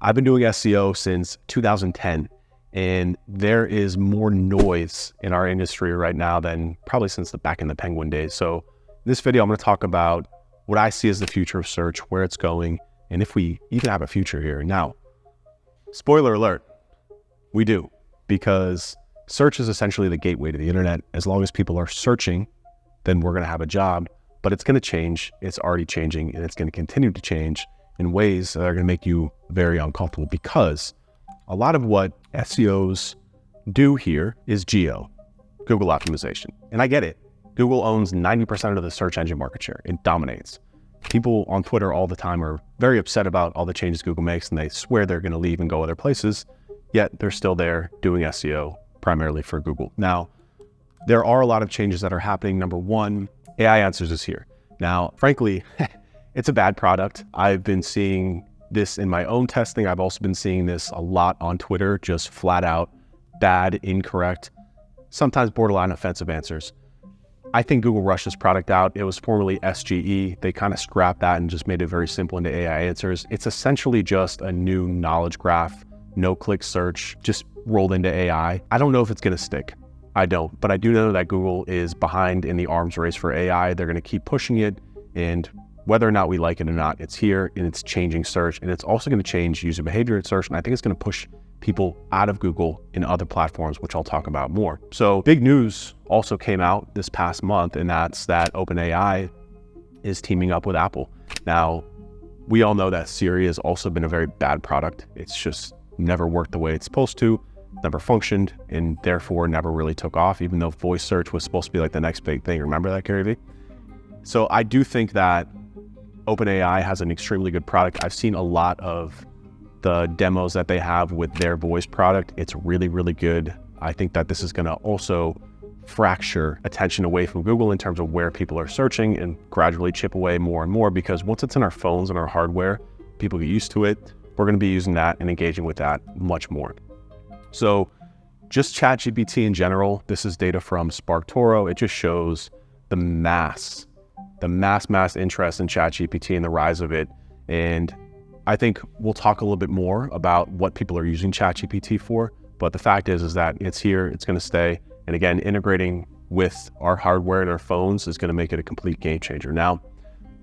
I've been doing SEO since 2010, and there is more noise in our industry right now than probably since back in the Penguin days. So in this video, I'm going to talk about what I see as the future of search, where it's going, and if we even have a future here. Now, spoiler alert, we do, because search is essentially the gateway to the internet. As long as people are searching, then we're going to have a job, but it's going to change. It's already changing, and it's going to continue to change in ways that are going to make you very uncomfortable, because a lot of what SEOs do here is geo, Google optimization. And I get it. Google owns 90% of the search engine market share. It dominates. People on Twitter all the time are very upset about all the changes Google makes, and they swear they're going to leave and go other places, yet they're still there doing SEO primarily for Google. Now, there are a lot of changes that are happening. Number one, AI Answers is here. Now, frankly, it's a bad product. I've been seeing this in my own testing. I've also been seeing this a lot on Twitter, just flat out bad, incorrect, sometimes borderline offensive answers. I think Google rushed this product out. It was formerly SGE. They kind of scrapped that and just made it very simple into AI Answers. It's essentially just a new knowledge graph, no-click search, just rolled into AI. I don't know if it's going to stick. I don't, but I do know that Google is behind in the arms race for AI. They're going to keep pushing it, and whether or not we like it or not, it's here, and it's changing search, and it's also going to change user behavior in search, and I think it's going to push people out of Google in other platforms, which I'll talk about more. So big news also came out this past month, and that's that OpenAI is teaming up with Apple. Now, we all know that Siri has also been a very bad product. It's just never worked the way it's supposed to, never functioned, and therefore never really took off, even though voice search was supposed to be like the next big thing. Remember that, Gary Vee? So I do think that OpenAI has an extremely good product. I've seen a lot of the demos that they have with their voice product. It's really, really good. I think that this is going to also fracture attention away from Google in terms of where people are searching and gradually chip away more and more, because once it's in our phones and our hardware, people get used to it. We're going to be using that and engaging with that much more. So just ChatGPT in general, this is data from SparkToro. It just shows the mass interest in ChatGPT and the rise of it. And I think we'll talk a little bit more about what people are using ChatGPT for, but the fact is that it's here, it's going to stay. And again, integrating with our hardware and our phones is going to make it a complete game changer. Now,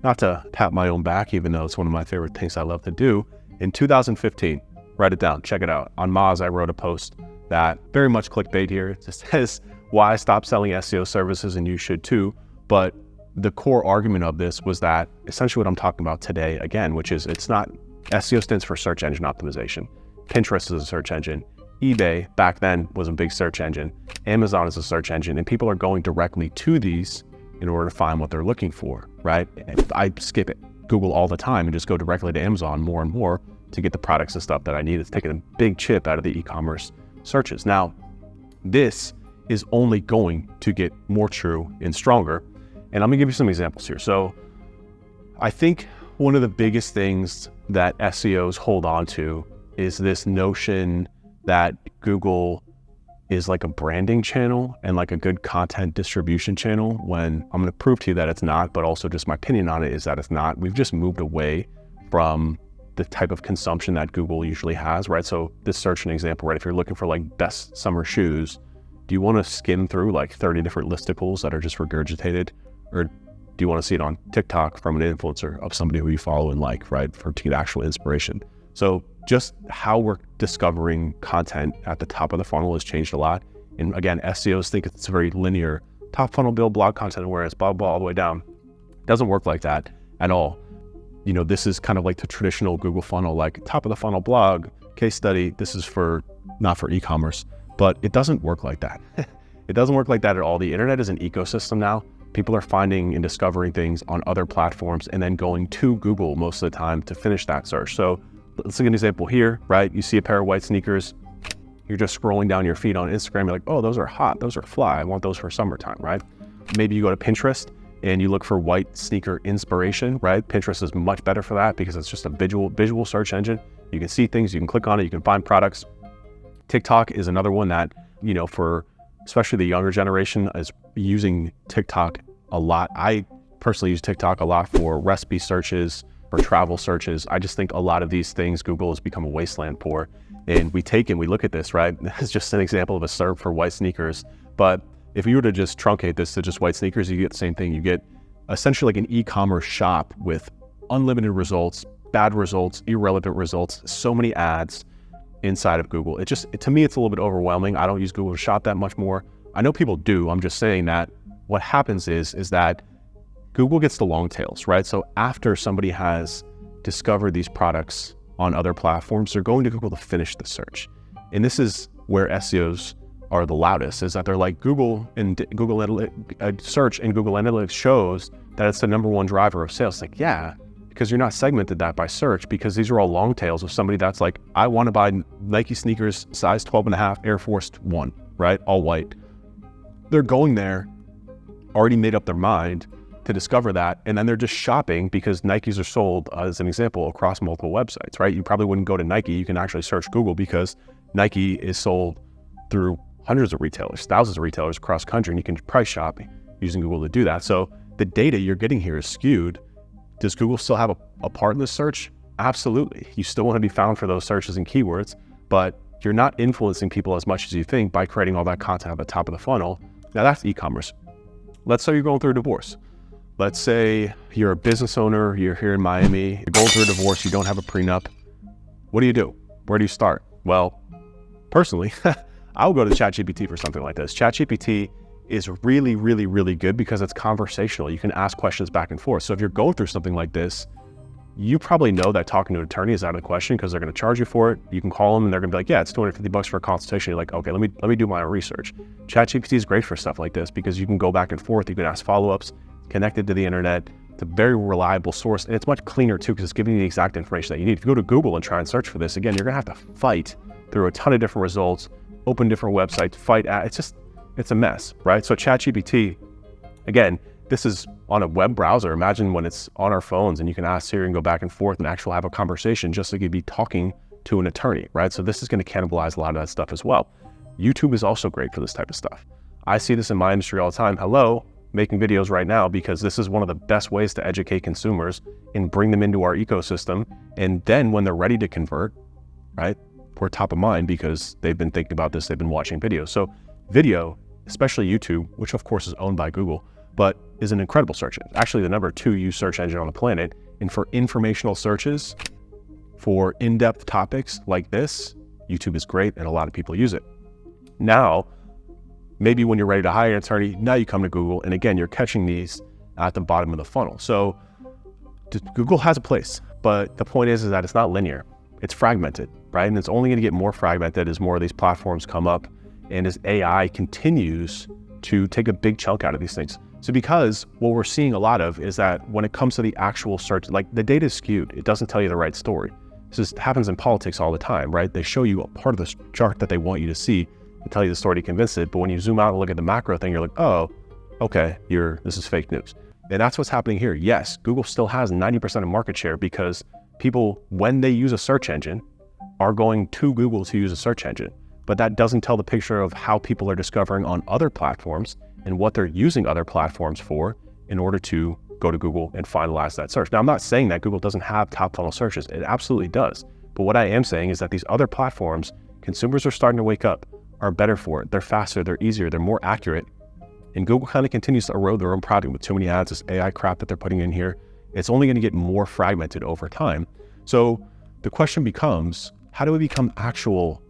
not to pat my own back, even though it's one of my favorite things I love to do, in 2015, write it down, check it out. On Moz, I wrote a post that very much clickbait here. It just says why I stopped selling SEO services, and you should too. But the core argument of this was that essentially what I'm talking about today, again, which is it's not, SEO stands for search engine optimization. Pinterest is a search engine. eBay back then was a big search engine. Amazon is a search engine, and people are going directly to these in order to find what they're looking for, right? I skip it, Google all the time, and just go directly to Amazon more and more to get the products and stuff that I need. It's taking a big chip out of the e-commerce searches. Now, this is only going to get more true and stronger. And I'm gonna give you some examples here. So I think one of the biggest things that SEOs hold on to is this notion that Google is like a branding channel and like a good content distribution channel, when I'm gonna prove to you that it's not, but also just my opinion on it is that it's not. We've just moved away from the type of consumption that Google usually has, right? So this search an example, right? If you're looking for like best summer shoes, do you want to skim through like 30 different listicles that are just regurgitated? Or do you want to see it on TikTok from an influencer of somebody who you follow and like, right? To get actual inspiration. So just how we're discovering content at the top of the funnel has changed a lot. And again, SEOs think it's very linear, top funnel build, blog content awareness, blah, blah, all the way down. It doesn't work like that at all. You know, this is kind of like the traditional Google funnel, like top of the funnel blog, case study. This is not for e-commerce, but it doesn't work like that. It doesn't work like that at all. The internet is an ecosystem now. People are finding and discovering things on other platforms and then going to Google most of the time to finish that search. So let's take an example here, right? You see a pair of white sneakers, you're just scrolling down your feed on Instagram, you're like, oh, those are hot, those are fly, I want those for summertime, right? Maybe you go to Pinterest and you look for white sneaker inspiration, right? Pinterest is much better for that because it's just a visual search engine. You can see things, you can click on it, you can find products. TikTok is another one that, you know, for especially the younger generation is using TikTok a lot. I personally use TikTok a lot for recipe searches, for travel searches. I just think a lot of these things Google has become a wasteland for. And we look at this, right? This is just an example of a SERP for white sneakers. But if you were to just truncate this to just white sneakers, you get the same thing. You get essentially like an e-commerce shop with unlimited results, bad results, irrelevant results, so many ads inside of Google. To me, it's a little bit overwhelming. I don't use Google to shop that much more. I know people do. I'm just saying that what happens is that Google gets the long tails, right? So after somebody has discovered these products on other platforms, they're going to Google to finish the search. And this is where SEOs are the loudest, is that they're like Google and Google Analytics, search and Google Analytics shows that it's the number one driver of sales. It's like, yeah, because you're not segmented that by search, because these are all long tails of somebody that's like, I want to buy Nike sneakers, size 12.5, Air Force One, right? All white. They're going there, already made up their mind to discover that, and then they're just shopping because Nikes are sold, as an example, across multiple websites, right? You probably wouldn't go to Nike. You can actually search Google because Nike is sold through hundreds of retailers, thousands of retailers across the country, and you can price shop using Google to do that. So the data you're getting here is skewed. Does Google still have a part in this search? Absolutely. You still want to be found for those searches and keywords, but you're not influencing people as much as you think by creating all that content at the top of the funnel. Now that's e-commerce. Let's say you're going through a divorce. Let's say you're a business owner, you're here in Miami, you're going through a divorce, you don't have a prenup. What do you do? Where do you start? Well, personally, I would go to ChatGPT for something like this. ChatGPT is really, really, really good because it's conversational. You can ask questions back and forth. So if you're going through something like this, you probably know that talking to an attorney is out of the question because they're going to charge you for it. You can call them and they're going to be like, yeah, it's $250 for a consultation. You're like, okay, let me do my own research. ChatGPT is great for stuff like this because you can go back and forth. You can ask follow-ups, connected to the internet. It's a very reliable source, and it's much cleaner too because it's giving you the exact information that you need. If you go to Google and try and search for this, again, you're going to have to fight through a ton of different results, open different websites, fight ads. It's a mess, right? So ChatGPT, again, this is on a web browser. Imagine when it's on our phones and you can ask Siri and go back and forth and actually have a conversation just like you'd be talking to an attorney, right? So this is going to cannibalize a lot of that stuff as well. YouTube is also great for this type of stuff. I see this in my industry all the time. Hello, making videos right now because this is one of the best ways to educate consumers and bring them into our ecosystem. And then when they're ready to convert, right, we're top of mind because they've been thinking about this, they've been watching videos. So video, especially YouTube, which of course is owned by Google, but is an incredible search engine. Actually, the number 2 used search engine on the planet. And for informational searches, for in-depth topics like this, YouTube is great and a lot of people use it. Now, maybe when you're ready to hire an attorney, now you come to Google. And again, you're catching these at the bottom of the funnel. So Google has a place, but the point is that it's not linear. It's fragmented, right? And it's only going to get more fragmented as more of these platforms come up and as AI continues to take a big chunk out of these things. So because what we're seeing a lot of is that when it comes to the actual search, like the data is skewed. It doesn't tell you the right story. This happens in politics all the time, right? They show you a part of the chart that they want you to see and tell you the story to convince it. But when you zoom out and look at the macro thing, you're like, oh, okay, this is fake news. And that's what's happening here. Yes, Google still has 90% of market share because people, when they use a search engine, are going to Google to use a search engine. But that doesn't tell the picture of how people are discovering on other platforms and what they're using other platforms for in order to go to Google and finalize that search. Now, I'm not saying that Google doesn't have top funnel searches. It absolutely does. But what I am saying is that these other platforms, consumers are starting to wake up, are better for it. They're faster, they're easier, they're more accurate. And Google kind of continues to erode their own product with too many ads, this AI crap that they're putting in here. It's only going to get more fragmented over time. So the question becomes, how do we become actual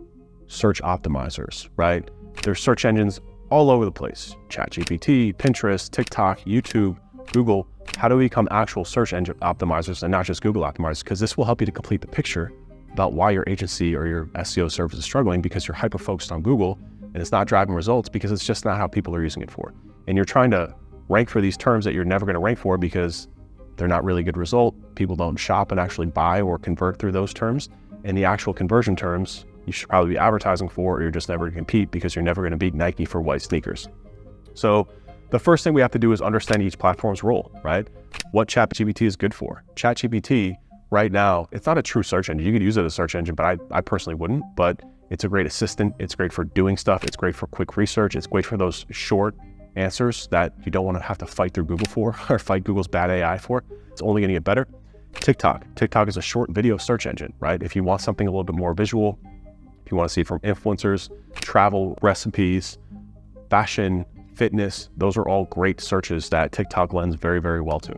search optimizers, right? There's search engines all over the place. ChatGPT, Pinterest, TikTok, YouTube, Google. How do we become actual search engine optimizers and not just Google optimizers? Because this will help you to complete the picture about why your agency or your SEO service is struggling because you're hyper-focused on Google and it's not driving results because it's just not how people are using it for. And you're trying to rank for these terms that you're never going to rank for because they're not really good result. People don't shop and actually buy or convert through those terms. And the actual conversion terms, you should probably be advertising for, or you're just never going to compete because you're never going to beat Nike for white sneakers. So the first thing we have to do is understand each platform's role, right? What ChatGPT is good for. ChatGPT right now, it's not a true search engine. You could use it as a search engine, but I personally wouldn't. But it's a great assistant. It's great for doing stuff. It's great for quick research. It's great for those short answers that you don't want to have to fight through Google for or fight Google's bad AI for. It's only going to get better. TikTok is a short video search engine, right? If you want something a little bit more visual, if you want to see it from influencers, travel, recipes, fashion, fitness, those are all great searches that TikTok lends very, very well to.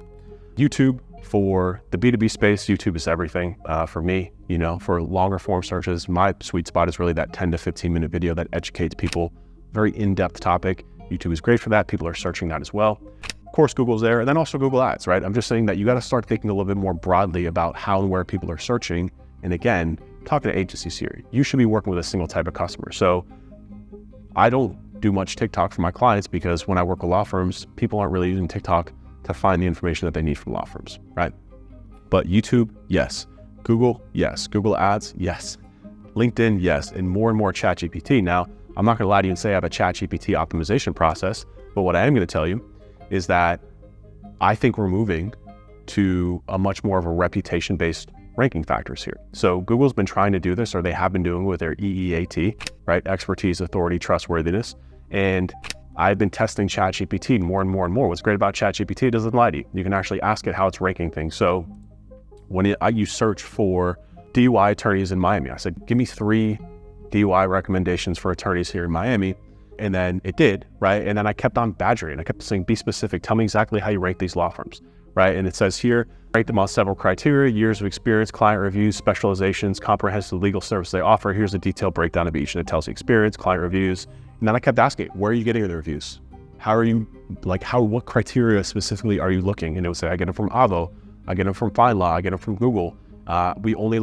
YouTube, for the B2B space, YouTube is everything for me. For longer form searches, my sweet spot is really that 10 to 15 minute video that educates people, very in-depth topic. YouTube is great for that. People are searching that as well. Of course, Google's there, and then also Google Ads, right? I'm just saying that you got to start thinking a little bit more broadly about how and where people are searching. And again, talking to agencies here, you should be working with a single type of customer. So I don't do much TikTok for my clients because when I work with law firms, people aren't really using TikTok to find the information that they need from law firms, right? But YouTube, yes. Google, yes. Google Ads, yes. LinkedIn, yes. And more ChatGPT. Now, I'm not going to lie to you and say I have a ChatGPT optimization process, but what I am going to tell you is that I think we're moving to a much more of a reputation-based ranking factors here. So Google's been trying to do this, or they have been doing with their EEAT, right? Expertise, authority, trustworthiness. And I've been testing ChatGPT more and more. What's great about ChatGPT, it doesn't lie to you. You can actually ask it how it's ranking things. So when you search for DUI attorneys in Miami, I said, give me 3 DUI recommendations for attorneys here in Miami. And then it did, right? And then I kept on badgering. I kept saying, be specific. Tell me exactly how you rank these law firms, right? And it says here, rank them on several criteria: years of experience, client reviews, specializations, comprehensive legal service they offer. Here's a detailed breakdown of each. And it tells you experience, client reviews. And then I kept asking, where are you getting the reviews? What criteria specifically are you looking? And it would say, I get them from Avo, I get them from FindLaw, I get them from Google. We only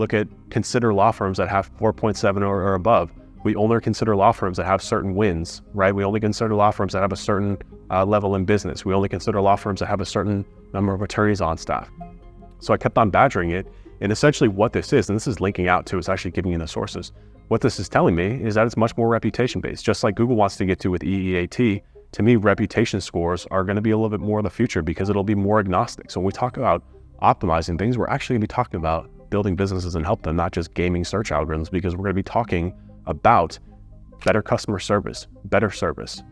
consider law firms that have 4.7 or above. We only consider law firms that have certain wins, right? We only consider law firms that have a certain level in business. We only consider law firms that have a certain number of attorneys on staff. So I kept on badgering it. And essentially what this is, and this is linking out to, it's actually giving you the sources. What this is telling me is that it's much more reputation based, just like Google wants to get to with EEAT. To me, reputation scores are going to be a little bit more of the future because it'll be more agnostic. So when we talk about optimizing things, we're actually going to be talking about building businesses and help them, not just gaming search algorithms, because we're going to be talking about better customer service,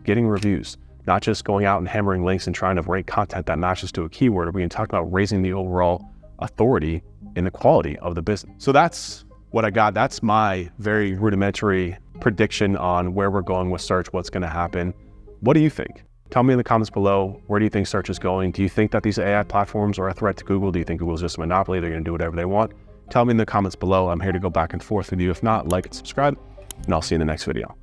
getting reviews, not just going out and hammering links and trying to rank content that matches to a keyword. We're going to talk about raising the overall authority and the quality of the business. So that's what I got. That's my very rudimentary prediction on where we're going with search, what's going to happen. What do you think? Tell me in the comments below, where do you think search is going? Do you think that these AI platforms are a threat to Google? Do you think Google's just a monopoly? They're going to do whatever they want? Tell me in the comments below. I'm here to go back and forth with you. If not, like and subscribe, and I'll see you in the next video.